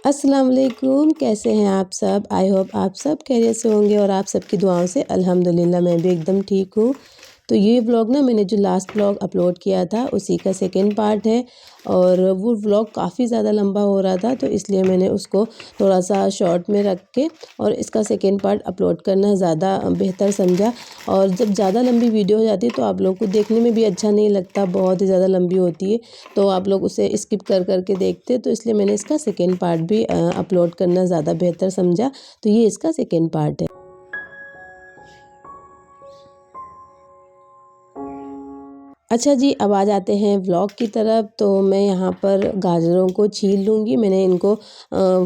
अस्सलाम वालेकुम, कैसे हैं आप सब? आई होप आप सब खैरियत से होंगे और आप सबकी दुआओं से अल्हम्दुलिल्लाह मैं भी एकदम ठीक हूँ। तो ये व्लॉग ना मैंने जो लास्ट व्लॉग अपलोड किया था उसी का सेकंड पार्ट है और वो व्लॉग काफ़ी ज़्यादा लंबा हो रहा था, तो इसलिए मैंने उसको थोड़ा-सा शॉर्ट में रख के और इसका सेकंड पार्ट अपलोड करना ज़्यादा बेहतर समझा। और जब ज़्यादा लंबी वीडियो हो जाती है तो आप लोगों को देखने में भी अच्छा नहीं लगता, बहुत ही ज़्यादा लंबी होती है तो आप लोग उसे स्किप कर के देखते, तो इसलिए मैंने इसका सेकंड पार्ट भी अपलोड करना ज़्यादा बेहतर समझा। तो ये इसका सेकंड पार्ट है। अच्छा जी, अब आ जाते हैं व्लॉग की तरफ। तो मैं यहाँ पर गाजरों को छील लूँगी। मैंने इनको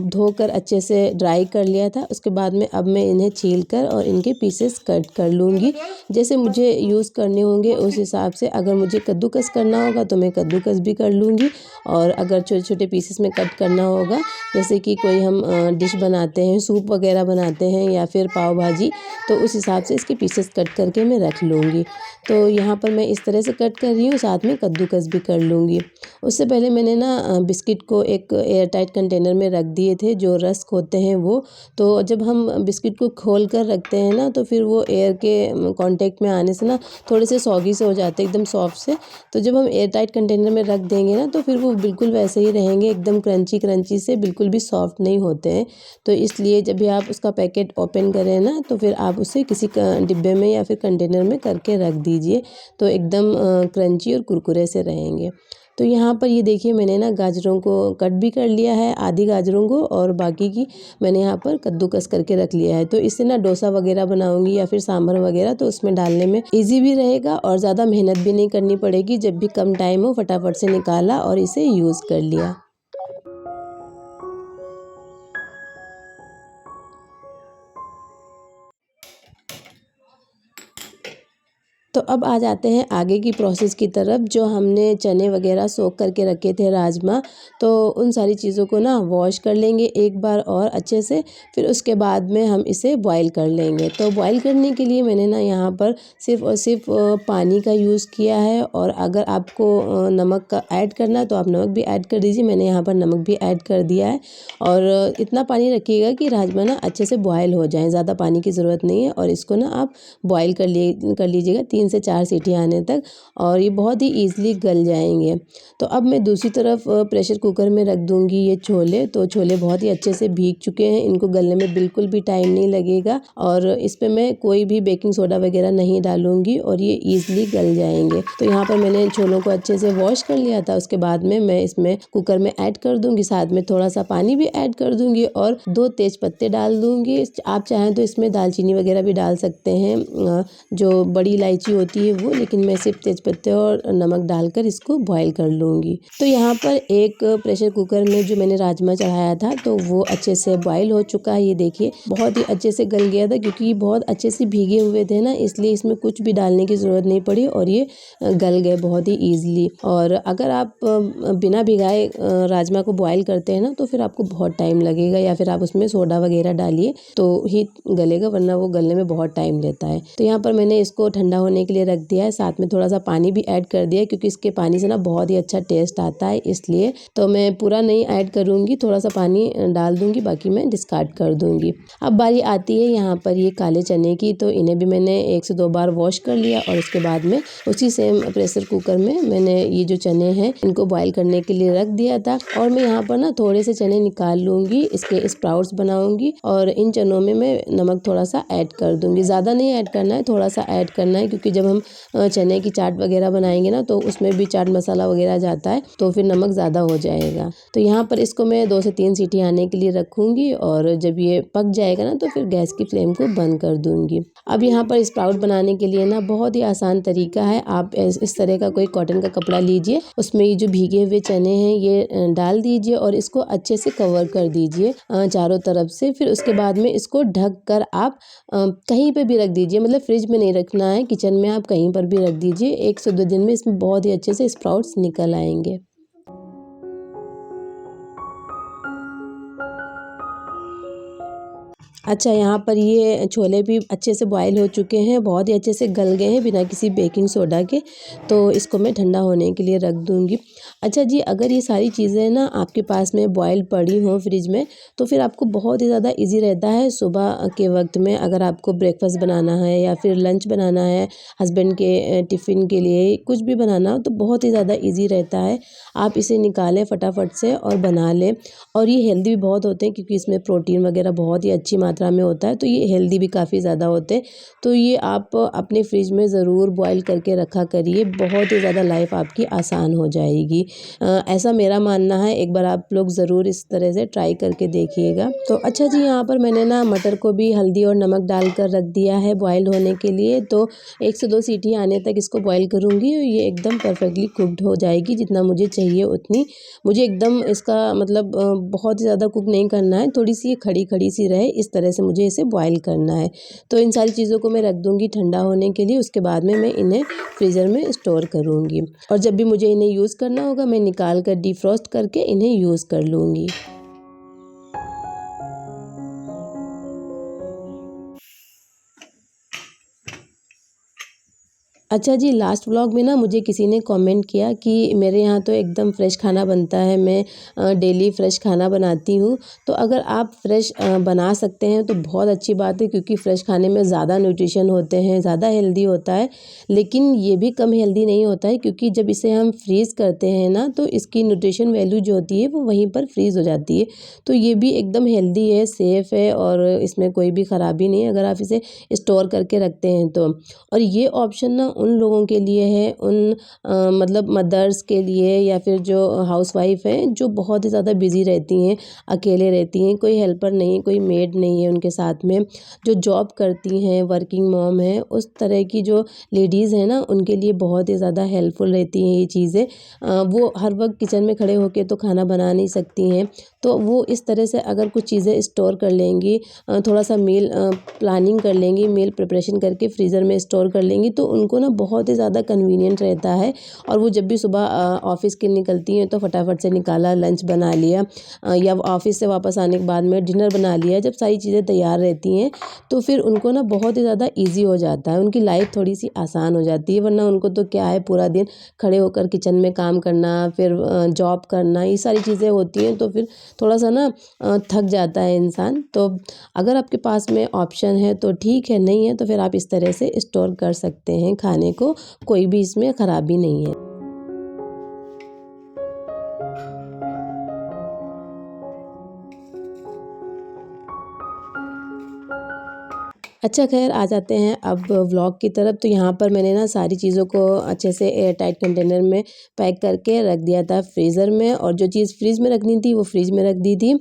धोकर अच्छे से ड्राई कर लिया था। उसके बाद में अब मैं इन्हें छील कर और इनके पीसेस कट कर लूँगी। जैसे मुझे यूज़ करने होंगे उस हिसाब से, अगर मुझे कद्दूकस करना होगा तो मैं कद्दूकस भी कर लूँगी, और अगर छोटे-छोटे पीसेस में कट करना होगा, जैसे कि कोई हम डिश बनाते हैं, सूप वग़ैरह बनाते हैं या फिर पाव भाजी, तो उस हिसाब से इसके पीसेस कट करके मैं रख लूँगी। तो यहाँ पर मैं इस तरह से कट कर रही हूँ, साथ में कद्दूकस भी कर लूँगी। उससे पहले मैंने ना बिस्किट को एक एयर टाइट कंटेनर में रख दिए थे, जो रस्क होते हैं वो। तो जब हम बिस्किट को खोल कर रखते हैं ना, तो फिर वो एयर के कांटेक्ट में आने से ना थोड़े से सॉगी से हो जाते हैं, एकदम सॉफ्ट से। तो जब हम एयर टाइट कंटेनर में रख देंगे ना, तो फिर वो बिल्कुल वैसे ही रहेंगे, एकदम क्रंची क्रंची से, बिल्कुल भी सॉफ्ट नहीं होते हैं। तो इसलिए जब भी आप उसका पैकेट ओपन करें ना, तो फिर आप उसे किसी डिब्बे में या फिर कंटेनर में करके रख दीजिए, तो एकदम क्रंची और कुरकुरे से रहेंगे। तो यहाँ पर ये देखिए, मैंने ना गाजरों को कट भी कर लिया है, आधी गाजरों को, और बाकी की मैंने यहाँ पर कद्दूकस करके रख लिया है। तो इससे ना डोसा वगैरह बनाऊंगी या फिर सांभर वगैरह, तो उसमें डालने में इजी भी रहेगा और ज़्यादा मेहनत भी नहीं करनी पड़ेगी। जब भी कम टाइम हो, फटाफट से निकाला और इसे यूज़ कर लिया। तो अब आ जाते हैं आगे की प्रोसेस की तरफ। जो हमने चने वगैरह सोख करके रखे थे, राजमा, तो उन सारी चीज़ों को ना वॉश कर लेंगे एक बार और अच्छे से। फिर उसके बाद में हम इसे बॉईल कर लेंगे। तो बॉईल करने के लिए मैंने ना यहाँ पर सिर्फ़ और सिर्फ पानी का यूज़ किया है, और अगर आपको नमक का ऐड करना है तो आप नमक भी ऐड कर दीजिए। मैंने यहाँ पर नमक भी ऐड कर दिया है, और इतना पानी रखिएगा कि राजमा ना अच्छे से बॉयल हो जाएँ, ज़्यादा पानी की ज़रूरत नहीं है। और इसको ना आप बॉईल कर लीजिएगा 3 से 4 सीटी आने तक, और ये बहुत ही ईज़िली गल जाएंगे। तो अब मैं दूसरी तरफ प्रेशर कुकर में रख दूँगी ये छोले। तो छोले बहुत ही अच्छे से भीग चुके हैं, इनको गलने में बिल्कुल भी टाइम नहीं लगेगा, और इस पे मैं कोई भी बेकिंग सोडा वगैरह नहीं डालूँगी और ये ईज़िली गल जाएंगे। तो यहाँ पर मैंने छोलों को अच्छे से वॉश कर लिया था। उसके बाद में मैं इसमें कुकर में ऐड कर दूँगी, साथ में थोड़ा-सा पानी भी ऐड कर दूँगी और 2 तेज़ पत्ते डाल दूँगी। आप चाहें तो इसमें दालचीनी वगैरह भी डाल सकते हैं, जो बड़ी इलायची होती है वो, लेकिन मैं सिर्फ तेज़पत्ते और नमक डालकर इसको बॉईल कर लूँगी। तो यहाँ पर एक प्रेशर कुकर में जो मैंने राजमा चढ़ाया था, तो वो अच्छे से बॉईल हो चुका है। ये देखिए, बहुत ही अच्छे से गल गया था, क्योंकि ये बहुत अच्छे से भीगे हुए थे ना, इसलिए इसमें कुछ भी डालने की ज़रूरत नहीं पड़ी और ये गल गए बहुत ही ईज़िली। और अगर आप बिना भिगाए राजमा को बॉईल करते हैं ना, तो फिर आपको बहुत टाइम लगेगा, या फिर आप उसमें सोडा वगैरह डालिए तो ही गलेगा, वरना वो गलने में बहुत टाइम लेता है। तो यहाँ पर मैंने इसको ठंडा होने के लिए रख दिया है, साथ में थोड़ा-सा पानी भी ऐड कर दिया है, क्योंकि इसके पानी से ना बहुत ही अच्छा टेस्ट आता है, इसलिए। तो मैं पूरा नहीं ऐड करूँगी, थोड़ा-सा पानी डाल दूँगी, बाकी मैं डिस्कार्ड कर दूँगी। अब बारी आती है यहाँ पर ये काले चने की। तो इन्हें भी मैंने 1 से 2 बार वॉश कर लिया, और उसके बाद में उसी सेम प्रेशर कुकर में मैंने ये जो चने हैं इनको बॉईल करने के लिए रख दिया था। और मैं यहाँ पर ना थोड़े से चने निकाल लूँगी, इसके स्प्राउट्स बनाऊँगी, और इन चनों में मैं नमक थोड़ा-सा ऐड कर दूँगी। ज़्यादा नहीं ऐड करना है, थोड़ा-सा ऐड करना है, क्योंकि जब हम चने की चाट वगैरह बनाएंगे ना, तो उसमें भी चाट मसाला वगैरह जाता है, तो फिर नमक ज़्यादा हो जाएगा। तो यहाँ पर इसको मैं 2 से 3 सीटी आने के लिए रखूँगी, और जब ये पक जाएगा ना, तो फिर गैस की फ्लेम को बंद कर दूँगी। अब यहाँ पर स्प्राउट बनाने के लिए ना बहुत ही आसान तरीका है। आप इस तरह का कोई कॉटन का कपड़ा लीजिए, उसमें ये जो भीगे हुए चने हैं ये डाल दीजिए, और इसको अच्छे से कवर कर दीजिए चारों तरफ से। फिर उसके बाद में इसको ढक कर आप कहीं पे भी रख दीजिए, मतलब फ्रिज में नहीं रखना है, किचन में आप कहीं पर भी रख दीजिए। 1 से 2 दिन में इसमें बहुत ही अच्छे से स्प्राउट्स निकल आएंगे। अच्छा, यहाँ पर ये छोले भी अच्छे से बॉयल हो चुके हैं, बहुत ही अच्छे से गल गए हैं बिना किसी बेकिंग सोडा के। तो इसको मैं ठंडा होने के लिए रख दूँगी। अच्छा जी, अगर ये सारी चीज़ें ना आपके पास में बॉयल पड़ी हों फ्रिज में, तो फिर आपको बहुत ही ज़्यादा ईज़ी रहता है सुबह के वक़्त में अगर आपको ब्रेकफ़ास्ट बनाना है या फिर लंच बनाना है, हस्बैंड के टिफ़िन के लिए कुछ भी बनाना हो तो बहुत ही ज़्यादा ईज़ी रहता है। आप इसे निकालें फटाफट से और बना लें। और ये हेल्दी भी बहुत होते हैं क्योंकि इसमें प्रोटीन वगैरह बहुत ही अच्छी मात्रा में होता है, तो ये हेल्दी भी काफ़ी ज़्यादा होते हैं। तो ये आप अपने फ्रिज में ज़रूर बॉयल करके रखा करिए, बहुत ही ज़्यादा लाइफ़ आपकी आसान हो जाएगी। ऐसा मेरा मानना है, एक बार आप लोग ज़रूर इस तरह से ट्राई करके देखिएगा। तो अच्छा जी, यहाँ पर मैंने ना मटर को भी हल्दी और नमक डालकर रख दिया है बॉयल होने के लिए, तो 1 से 2 सीटी आने तक इसको बॉयल करूँगी और ये एकदम परफेक्टली कुक्ड हो जाएगी जितना मुझे चाहिए उतनी। मुझे एकदम इसका मतलब बहुत ही ज़्यादा कुक नहीं करना है, थोड़ी-सी खड़ी-खड़ी सी रहे इस तरह से मुझे इसे बॉयल करना है। तो इन सारी चीज़ों को मैं रख दूँगी ठंडा होने के लिए, उसके बाद में मैं इन्हें फ्रीज़र में स्टोर करूँगी और जब भी मुझे इन्हें यूज़ करना होगा मैं निकाल कर डिफ्रॉस्ट करके इन्हें यूज़ कर लूँगी। अच्छा जी, लास्ट व्लॉग में ना मुझे किसी ने कमेंट किया कि मेरे यहाँ तो एकदम फ्रेश खाना बनता है, मैं डेली फ्रेश खाना बनाती हूँ। तो अगर आप फ्रेश बना सकते हैं तो बहुत अच्छी बात है क्योंकि फ्रेश खाने में ज़्यादा न्यूट्रिशन होते हैं, ज़्यादा हेल्दी होता है। लेकिन ये भी कम हेल्दी नहीं होता है क्योंकि जब इसे हम फ्रीज़ करते हैं ना तो इसकी न्यूट्रिशन वैल्यू जो होती है वो वहीं पर फ्रीज़ हो जाती है। तो ये भी एकदम हेल्दी है, सेफ़ है और इसमें कोई भी ख़राबी नहीं है अगर आप इसे स्टोर करके रखते हैं तो। और ये ऑप्शन ना उन लोगों के लिए है मतलब मदर्स के लिए या फिर जो हाउसवाइफ़ हैं जो बहुत ही ज़्यादा बिज़ी रहती हैं, अकेले रहती हैं, कोई हेल्पर नहीं, कोई मेड नहीं है उनके साथ में, जो जॉब करती हैं, वर्किंग मॉम हैं, उस तरह की जो लेडीज़ हैं ना उनके लिए बहुत ही ज़्यादा हेल्पफुल रहती हैं ये चीज़ें। वो हर वक़्त किचन में खड़े होके तो खाना बना नहीं सकती हैं, तो वो इस तरह से अगर कुछ चीज़ें स्टोर कर लेंगी, थोड़ा-सा मील प्लानिंग कर लेंगी, मील प्रिपरेशन करके फ्रीज़र में स्टोर कर लेंगी तो उनको ना बहुत ही ज़्यादा कन्वीनिएंट रहता है और वो जब भी सुबह ऑफ़िस के निकलती हैं तो फटाफट से निकाला, लंच बना लिया, या ऑफ़िस से वापस आने के बाद में डिनर बना लिया। जब सारी चीज़ें तैयार रहती हैं तो फिर उनको ना बहुत ही ज़्यादा ईज़ी हो जाता है, उनकी लाइफ़ थोड़ी-सी आसान हो जाती है, वरना उनको तो क्या है पूरा दिन खड़े होकर किचन में काम करना, फिर जॉब करना, ये सारी चीज़ें होती हैं तो फिर थोड़ा-सा ना थक जाता है इंसान। तो अगर आपके पास में ऑप्शन है तो ठीक है, नहीं है तो फिर आप इस तरह से स्टोर कर सकते हैं खाने को, कोई भी इसमें खराबी नहीं है। अच्छा ख़ैर आ जाते हैं अब व्लॉग की तरफ। तो यहाँ पर मैंने ना सारी चीज़ों को अच्छे से एयर टाइट कंटेनर में पैक करके रख दिया था फ्रीज़र में और जो चीज़ फ्रिज में रखनी थी वो फ्रिज में रख दी थी।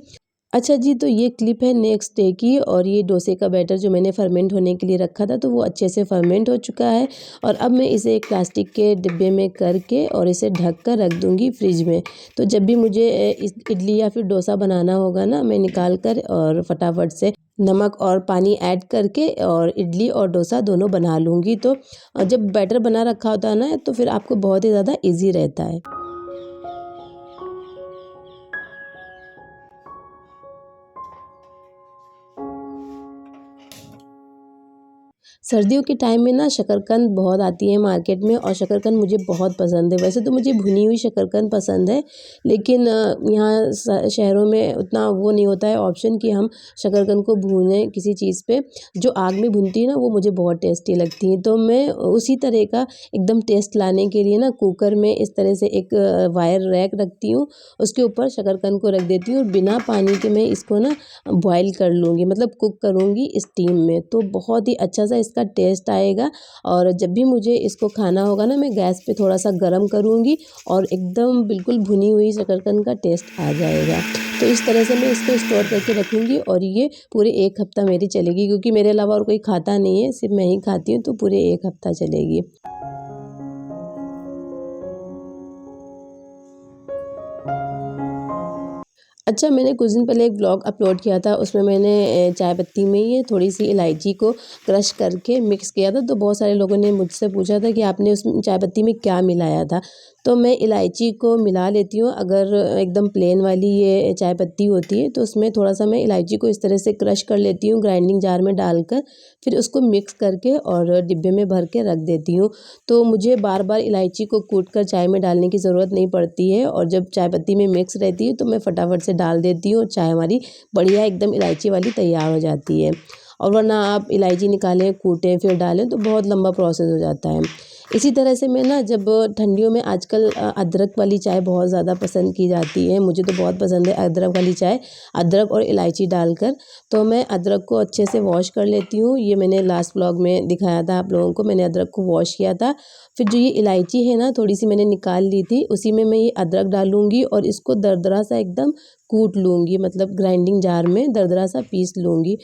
अच्छा जी, तो ये क्लिप है नेक्स्ट डे की और ये डोसे का बैटर जो मैंने फर्मेंट होने के लिए रखा था तो वो अच्छे से फर्मेंट हो चुका है और अब मैं इसे एक प्लास्टिक के डिब्बे में करके और इसे ढक कर रख दूँगी फ्रिज में। तो जब भी मुझे इस इडली या फिर डोसा बनाना होगा ना, मैं निकाल कर और फटाफट से नमक और पानी ऐड करके और इडली और डोसा दोनों बना लूँगी। तो जब बैटर बना रखा होता है ना तो फिर आपको बहुत ही ज़्यादा ईज़ी रहता है। सर्दियों के टाइम में ना शकरकंद बहुत आती है मार्केट में और शकरकंद मुझे बहुत पसंद है। वैसे तो मुझे भुनी हुई शकरकंद पसंद है, लेकिन यहाँ शहरों में उतना वो नहीं होता है ऑप्शन कि हम शकरकंद को भूनें किसी चीज़ पे। जो आग में भुनती है ना वो मुझे बहुत टेस्टी लगती है। तो मैं उसी तरह का एकदम टेस्ट लाने के लिए ना कुकर में इस तरह से एक वायर रैक रखती हूँ, उसके ऊपर शकरकंद को रख देती हूँ और बिना पानी के मैं इसको ना बॉयल कर लूँगी, मतलब कुक करूँगी स्टीम में। तो बहुत ही अच्छा सा इसका टेस्ट आएगा और जब भी मुझे इसको खाना होगा ना मैं गैस पे थोड़ा-सा गरम करूँगी और एकदम बिल्कुल भुनी हुई शकरकंद का टेस्ट आ जाएगा। तो इस तरह से मैं इसको स्टोर करके रखूँगी और ये पूरे 1 हफ़्ता मेरी चलेगी क्योंकि मेरे अलावा और कोई खाता नहीं है, सिर्फ़ मैं ही खाती हूँ, तो पूरे 1 हफ़्ता चलेगी। अच्छा, मैंने कुछ दिन पहले एक व्लॉग अपलोड किया था, उसमें मैंने चाय पत्ती में ये थोड़ी-सी इलायची को क्रश करके मिक्स किया था, तो बहुत सारे लोगों ने मुझसे पूछा था कि आपने उस चाय पत्ती में क्या मिलाया था? तो मैं इलायची को मिला लेती हूँ। अगर एकदम प्लेन वाली ये चाय पत्ती होती है तो उसमें थोड़ा-सा मैं इलायची को इस तरह से क्रश कर लेती हूँ ग्राइंडिंग जार में डालकर, फिर उसको मिक्स करके और डिब्बे में भर के रख देती हूँ। तो मुझे बार-बार इलायची को कूट कर चाय में डालने की ज़रूरत नहीं पड़ती है और जब चाय पत्ती में मिक्स रहती है तो मैं फटाफट से डाल देती हूँ, चाय हमारी बढ़िया एकदम इलायची वाली तैयार हो जाती है। और वरना आप इलायची निकालें, कूटें, फिर डालें तो बहुत लंबा प्रोसेस हो जाता है। इसी तरह से मैं ना जब ठंडियों में आजकल अदरक वाली चाय बहुत ज़्यादा पसंद की जाती है, मुझे तो बहुत पसंद है अदरक वाली चाय, अदरक और इलायची डालकर। तो मैं अदरक को अच्छे से वॉश कर लेती हूँ, ये मैंने लास्ट व्लॉग में दिखाया था आप लोगों को, मैंने अदरक को वॉश किया था। फिर जो ये इलायची है ना थोड़ी-सी मैंने निकाल ली थी, उसी में मैं ये अदरक डालूँगी और इसको दरदरा सा एकदम कूट लूँगी, मतलब ग्राइंडिंग जार में दरदरा सा पीस लूँगी।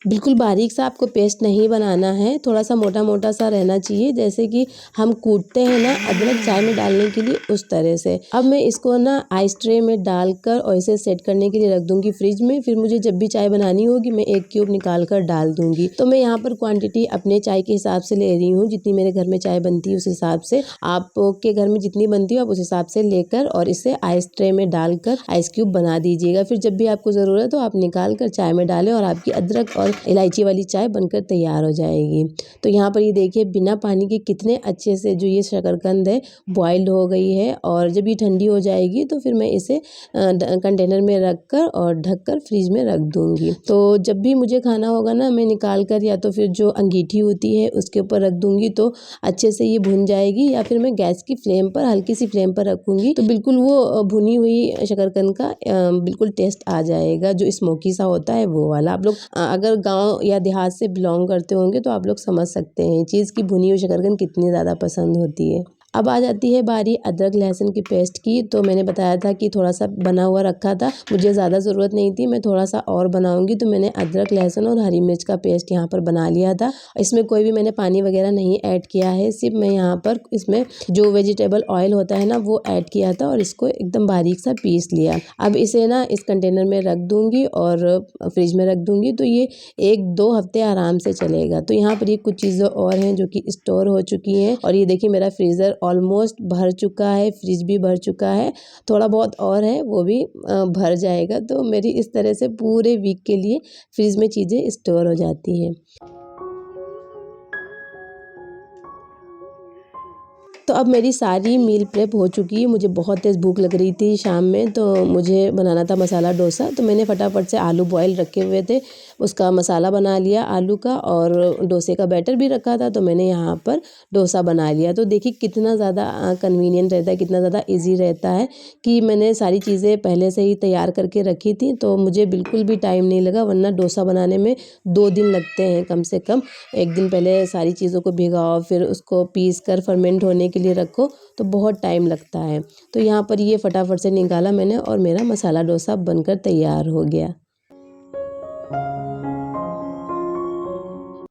बिल्कुल बारीक सा आपको पेस्ट नहीं बनाना है, थोड़ा-सा मोटा-मोटा सा रहना चाहिए, जैसे कि हम कूटते हैं ना अदरक चाय में डालने के लिए, उस तरह से। अब मैं इसको ना आइस ट्रे में डालकर और इसे सेट करने के लिए रख दूँगी फ्रिज में, फिर मुझे जब भी चाय बनानी होगी मैं 1 क्यूब निकाल कर डाल दूँगी। तो मैं यहाँ पर क्वांटिटी अपने चाय के हिसाब से ले रही हूँ, जितनी मेरे घर में चाय बनती है उस हिसाब से। आपके घर में जितनी बनती हो आप उस हिसाब से लेकर और इसे आइस ट्रे में डालकर आइस क्यूब बना दीजिएगा। फिर जब भी आपको ज़रूरत हो आप निकाल कर चाय में डालें और आपकी अदरक और इलायची वाली चाय बनकर तैयार हो जाएगी। तो यहाँ पर ये देखिए बिना पानी के कितने अच्छे से जो ये शकरकंद है बॉइल्ड हो गई है और जब ये ठंडी हो जाएगी तो फिर मैं इसे कंटेनर में रख कर और ढक कर फ्रिज में रख दूँगी। तो जब भी मुझे खाना होगा ना मैं निकाल कर या तो फिर जो अंगीठी होती है उसके ऊपर रख दूँगी तो अच्छे से ये भुन जाएगी, या फिर मैं गैस की फ्लेम पर हल्की सी फ्लेम पर रखूँगी तो बिल्कुल वो भुनी हुई शकरकंद का बिल्कुल टेस्ट आ जाएगा, जो स्मोकी सा होता है वो वाला। आप लोग अगर गाँव या देहात से बिलॉन्ग करते होंगे तो आप लोग समझ सकते हैं चीज़ की भुनी हुई शकरकंद कितनी ज़्यादा पसंद होती है। अब आ जाती है बारी अदरक लहसुन की पेस्ट की। तो मैंने बताया था कि थोड़ा-सा बना हुआ रखा था, मुझे ज़्यादा ज़रूरत नहीं थी, मैं थोड़ा-सा और बनाऊँगी तो मैंने अदरक लहसुन और हरी मिर्च का पेस्ट यहाँ पर बना लिया था। इसमें कोई भी मैंने पानी वगैरह नहीं ऐड किया है, सिर्फ मैं यहाँ पर इसमें जो वेजिटेबल ऑयल होता है ना वो ऐड किया था और इसको एकदम बारीक सा पीस लिया। अब इसे ना इस कंटेनर में रख दूँगी और फ्रिज में रख दूँगी तो ये 1-2 हफ्ते आराम से चलेगा। तो यहाँ पर ये कुछ चीज़ें और हैं जो कि स्टोर हो चुकी हैं और ये देखिए मेरा फ्रीज़र ऑलमोस्ट भर चुका है, फ्रिज भी भर चुका है, थोड़ा बहुत और है वो भी भर जाएगा। तो मेरी इस तरह से पूरे वीक के लिए फ्रिज में चीज़ें स्टोर हो जाती हैं। तो अब मेरी सारी मील प्रेप हो चुकी है, मुझे बहुत तेज़ भूख लग रही थी शाम में, तो मुझे बनाना था मसाला डोसा। तो मैंने फटाफट से आलू बॉयल रखे हुए थे, उसका मसाला बना लिया आलू का और डोसे का बैटर भी रखा था तो मैंने यहाँ पर डोसा बना लिया। तो देखिए कितना ज़्यादा कन्वीनियंट रहता है, कितना ज़्यादा ईज़ी रहता है कि मैंने सारी चीज़ें पहले से ही तैयार करके रखी थी, तो मुझे बिल्कुल भी टाइम नहीं लगा, वरना डोसा बनाने में 2 दिन लगते हैं कम से कम। 1 दिन पहले सारी चीज़ों को भिगाओ, फिर उसको पीस कर फर्मेंट होने के लिए रखो, तो बहुत टाइम लगता है। तो यहाँ पर ये फटाफट से निकाला मैंने और मेरा मसाला डोसा बनकर तैयार हो गया।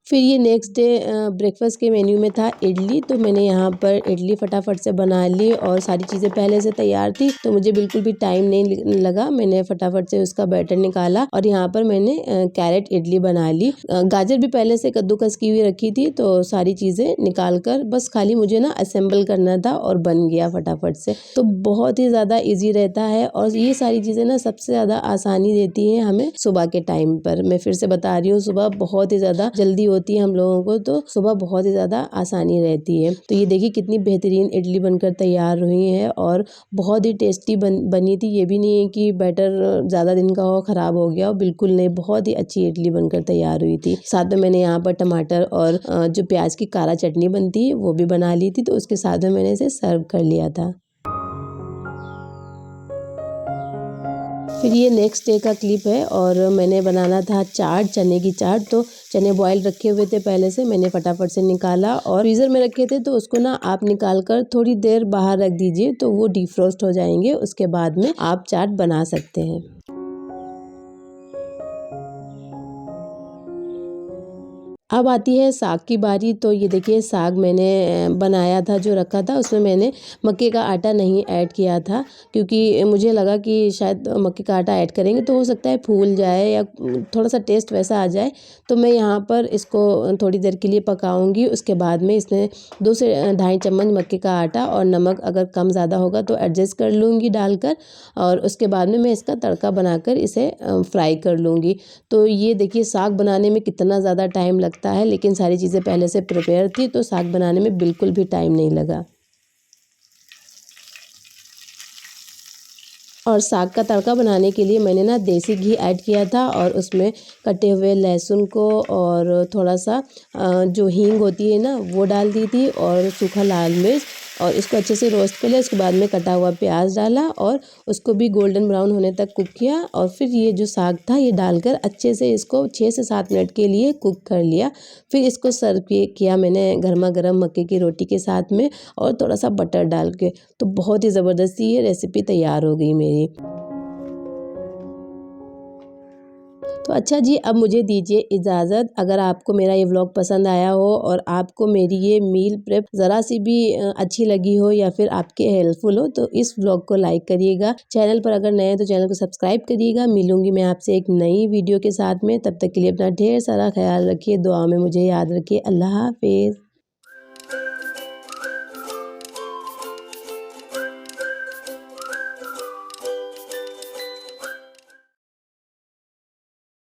फिर ये नेक्स्ट डे ब्रेकफ़ास्ट के मेन्यू में था इडली, तो मैंने यहाँ पर इडली फटाफट से बना ली और सारी चीज़ें पहले से तैयार थी, तो मुझे बिल्कुल भी टाइम नहीं लगा। मैंने फटाफट से उसका बैटर निकाला और यहाँ पर मैंने कैरेट इडली बना ली। गाजर भी पहले से कद्दूकस की हुई रखी थी, तो सारी चीज़ें निकाल कर बस खाली मुझे ना असेंबल करना था और बन गया फटाफट से। तो बहुत ही ज़्यादा ईज़ी रहता है और ये सारी चीज़ें ना सबसे ज़्यादा आसानी देती हैं हमें सुबह के टाइम पर। मैं फिर से बता रही हूँ, सुबह बहुत ही ज़्यादा जल्दी होती है हम लोगों को, तो सुबह बहुत ही ज़्यादा आसानी रहती है। तो ये देखिए कितनी बेहतरीन इडली बनकर तैयार हुई है और बहुत ही टेस्टी बनी थी। ये भी नहीं है कि बैटर ज़्यादा दिन का हो, ख़राब हो गया हो, बिल्कुल नहीं, बहुत ही अच्छी इडली बनकर तैयार हुई थी। साथ में मैंने यहाँ पर टमाटर और जो प्याज की काला चटनी बनती है वो भी बना ली थी, तो उसके साथ में मैंने इसे सर्व कर लिया था। फिर ये नेक्स्ट डे का क्लिप है और मैंने बनाना था चाट, चने की चाट। तो चने बॉयल रखे हुए थे पहले से, मैंने फटाफट से निकाला और फ्रीज़र में रखे थे, तो उसको ना आप निकाल कर थोड़ी देर बाहर रख दीजिए तो वो डिफ्रोस्ट हो जाएंगे, उसके बाद में आप चाट बना सकते हैं। अब आती है साग की बारी। तो ये देखिए साग मैंने बनाया था, जो रखा था उसमें मैंने मक्के का आटा नहीं ऐड किया था, क्योंकि मुझे लगा कि शायद मक्के का आटा ऐड करेंगे तो हो सकता है फूल जाए या थोड़ा सा टेस्ट वैसा आ जाए। तो मैं यहाँ पर इसको थोड़ी देर के लिए पकाऊंगी। उसके बाद में इसमें 2 से ढाई चम्मच मक्के का आटा और नमक अगर कम ज़्यादा होगा तो एडजस्ट कर लूँगी डालकर, और उसके बाद में मैं इसका तड़का बनाकर इसे फ्राई कर लूँगी। तो ये देखिए साग बनाने में कितना ज़्यादा टाइम लगता है, लेकिन सारी चीज़ें पहले से प्रिपेयर थी तो साग बनाने में बिल्कुल भी टाइम नहीं लगा। और साग का तड़का बनाने के लिए मैंने ना देसी घी ऐड किया था, और उसमें कटे हुए लहसुन को और थोड़ा सा जो हींग होती है ना वो डाल दी थी, और सूखा लाल मिर्च, और इसको अच्छे से रोस्ट कर लिया। उसके बाद में कटा हुआ प्याज डाला और उसको भी गोल्डन ब्राउन होने तक कुक किया, और फिर ये जो साग था ये डालकर अच्छे से इसको 6 से 7 मिनट के लिए कुक कर लिया। फिर इसको सर्व किया मैंने गर्मा गर्म मक्के की रोटी के साथ में, और थोड़ा सा बटर डाल के। तो बहुत ही ज़बरदस्ती ये रेसिपी तैयार हो गई मेरी। तो अच्छा जी, अब मुझे दीजिए इजाज़त। अगर आपको मेरा ये व्लॉग पसंद आया हो और आपको मेरी ये मील प्रेप ज़रा सी भी अच्छी लगी हो या फिर आपके हेल्पफुल हो तो इस व्लॉग को लाइक करिएगा। चैनल पर अगर नए हैं तो चैनल को सब्सक्राइब करिएगा। मिलूँगी मैं आपसे एक नई वीडियो के साथ में। तब तक के लिए अपना ढेर सारा ख़्याल रखिए, दुआ में मुझे याद रखिए। अल्लाह हाफ़िज़।